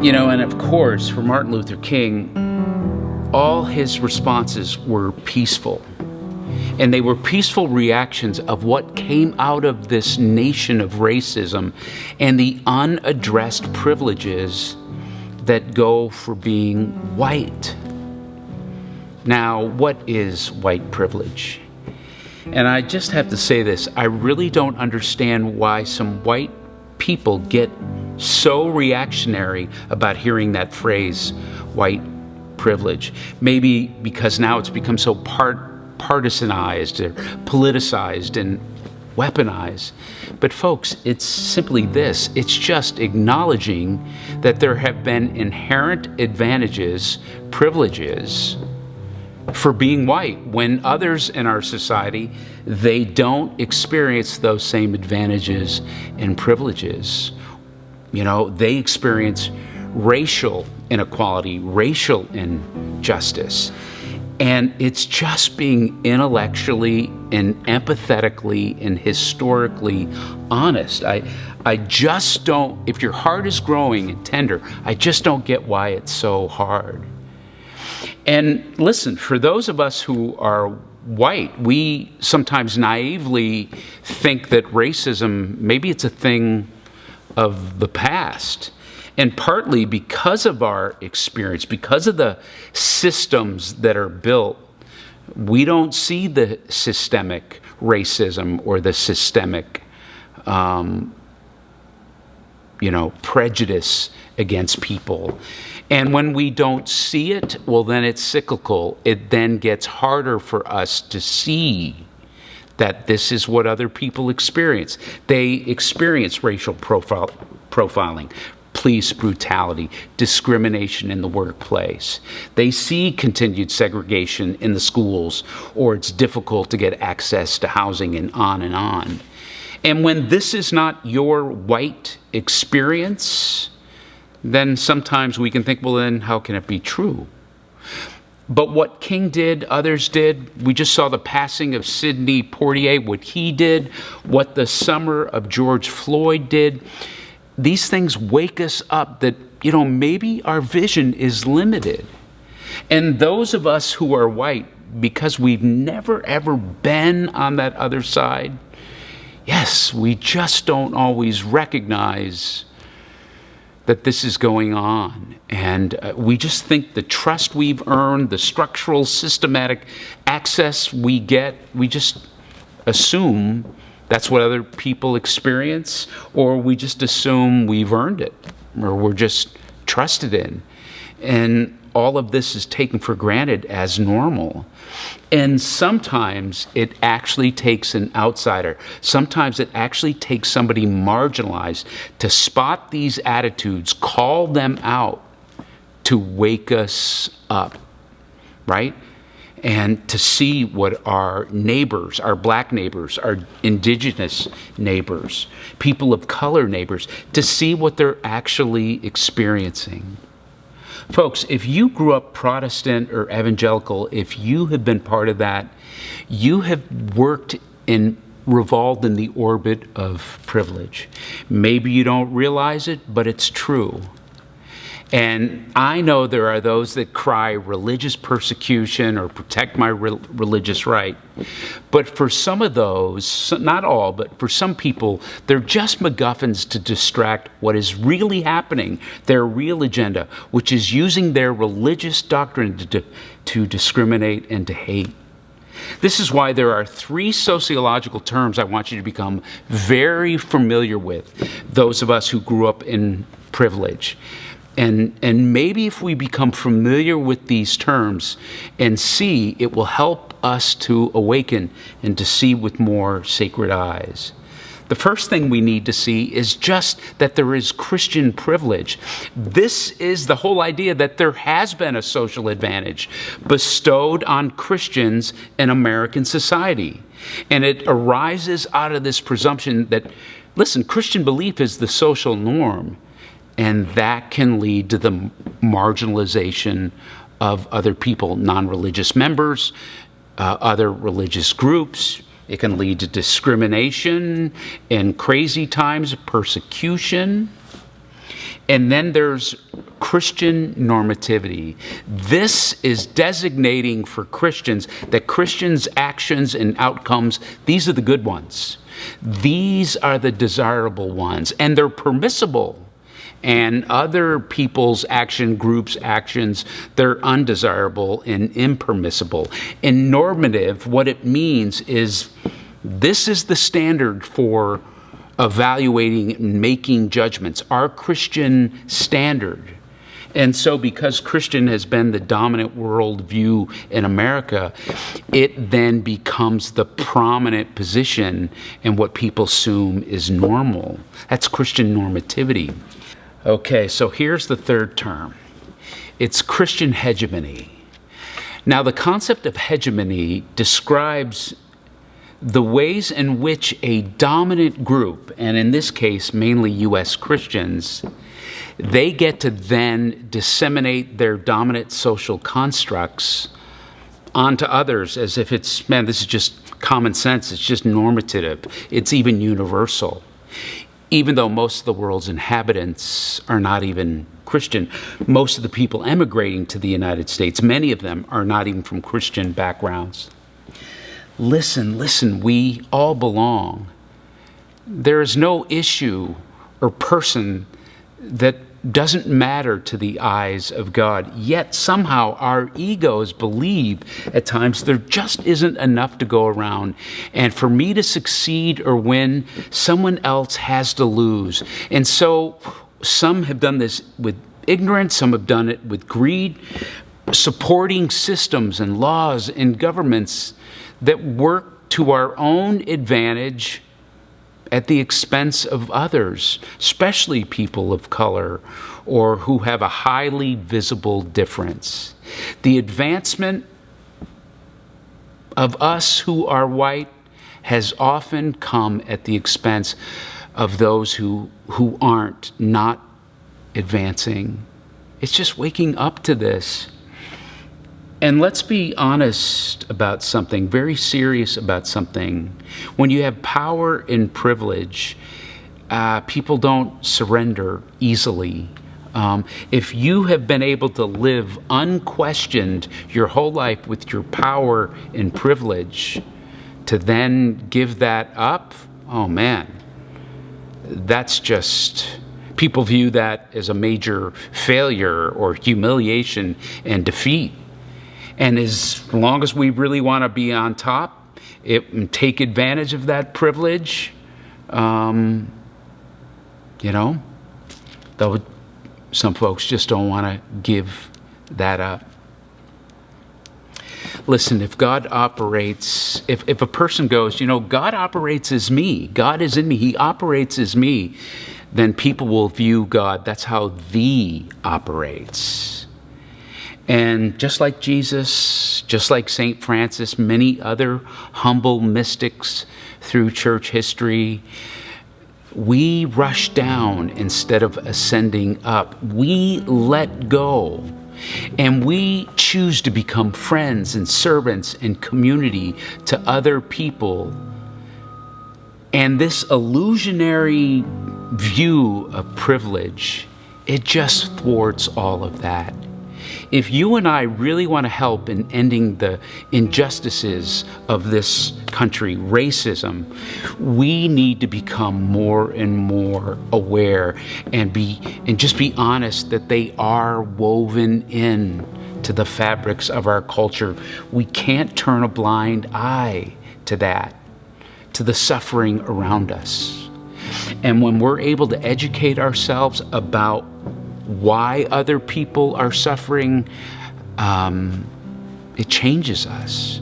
And of course, for Martin Luther King, all his responses were peaceful. And they were peaceful reactions of what came out of this nation of racism and the unaddressed privileges that go for being white. Now, what is white privilege? And I just have to say this, I really don't understand why some white people get so reactionary about hearing that phrase, white privilege. Maybe because now it's become so partisanized or politicized and weaponized. But folks, it's simply this. It's just acknowledging that there have been inherent advantages, privileges, for being white, when others in our society, they don't experience those same advantages and privileges. They experience racial inequality, racial injustice. And it's just being intellectually and empathetically and historically honest. I just don't, if your heart is growing and tender, I just don't get why it's so hard. And listen, for those of us who are white, we sometimes naively think that racism, maybe it's a thing of the past. And partly because of our experience, because of the systems that are built, we don't see the systemic racism or the systemic, prejudice against people. And when we don't see it, well, then it's cyclical. It then gets harder for us to see that this is what other people experience. They experience racial profiling, police brutality, discrimination in the workplace. They see continued segregation in the schools, or it's difficult to get access to housing, and on and on. And when this is not your white experience, then sometimes we can think, well, then how can it be true? But what King did, others did, we just saw the passing of Sidney Poitier, what he did, what the summer of George Floyd did. These things wake us up that, maybe our vision is limited. And those of us who are white, because we've never ever been on that other side, yes, we just don't always recognize that this is going on. And we just think the trust we've earned, the structural, systematic access we get, we just assume that's what other people experience, or we just assume we've earned it, or we're just trusted in. And all of this is taken for granted as normal. And sometimes it actually takes an outsider. Sometimes it actually takes somebody marginalized to spot these attitudes, call them out, to wake us up, right? And to see what our neighbors, our black neighbors, our indigenous neighbors, people of color neighbors, to see what they're actually experiencing. Folks, if you grew up Protestant or evangelical, if you have been part of that, you have worked and revolved in the orbit of privilege. Maybe you don't realize it, but it's true. And I know there are those that cry religious persecution or protect my religious right. But for some of those, not all, but for some people, they're just MacGuffins to distract what is really happening, their real agenda, which is using their religious doctrine to discriminate and to hate. This is why there are 3 sociological terms I want you to become very familiar with, those of us who grew up in privilege. And maybe if we become familiar with these terms and see, it will help us to awaken and to see with more sacred eyes. The first thing we need to see is just that there is Christian privilege. This is the whole idea that there has been a social advantage bestowed on Christians in American society. And it arises out of this presumption that, listen, Christian belief is the social norm. And that can lead to the marginalization of other people, non-religious members, other religious groups. It can lead to discrimination and crazy times, persecution. And then there's Christian normativity. This is designating for Christians that Christians' actions and outcomes, these are the good ones. These are the desirable ones, and they're permissible. And other people's groups' actions, they're undesirable and impermissible. In normative, what it means is this is the standard for evaluating and making judgments, our Christian standard. And so because Christian has been the dominant worldview in America, it then becomes the prominent position in what people assume is normal. That's Christian normativity. Okay, so here's the third term. It's Christian hegemony. Now, the concept of hegemony describes the ways in which a dominant group, and in this case, mainly U.S. Christians, they get to then disseminate their dominant social constructs onto others as if it's, man, this is just common sense, it's just normative, it's even universal. Even though most of the world's inhabitants are not even Christian, most of the people emigrating to the United States, many of them are not even from Christian backgrounds. Listen, we all belong. There is no issue or person that doesn't matter to the eyes of God. Yet somehow our egos believe at times there just isn't enough to go around. And for me to succeed or win, someone else has to lose. And so some have done this with ignorance, some have done it with greed, supporting systems and laws and governments that work to our own advantage at the expense of others, especially people of color or who have a highly visible difference. The advancement of us who are white has often come at the expense of those who aren't, not advancing. It's just waking up to this. And let's be honest about something, very serious about something. When you have power and privilege, people don't surrender easily. If you have been able to live unquestioned your whole life with your power and privilege, to then give that up, oh man, that's just, people view that as a major failure or humiliation and defeat. And as long as we really want to be on top, take advantage of that privilege, though some folks just don't want to give that up. Listen, if God operates, if a person goes, God operates as me, God is in me, He operates as me, then people will view God, that's how Thee operates. And just like Jesus, just like St. Francis, many other humble mystics through church history, we rush down instead of ascending up. We let go. And we choose to become friends and servants and community to other people. And this illusionary view of privilege, it just thwarts all of that. If you and I really want to help in ending the injustices of this country, racism, we need to become more and more aware and just be honest that they are woven in to the fabrics of our culture. We can't turn a blind eye to that, to the suffering around us. And when we're able to educate ourselves about why other people are suffering, it changes us.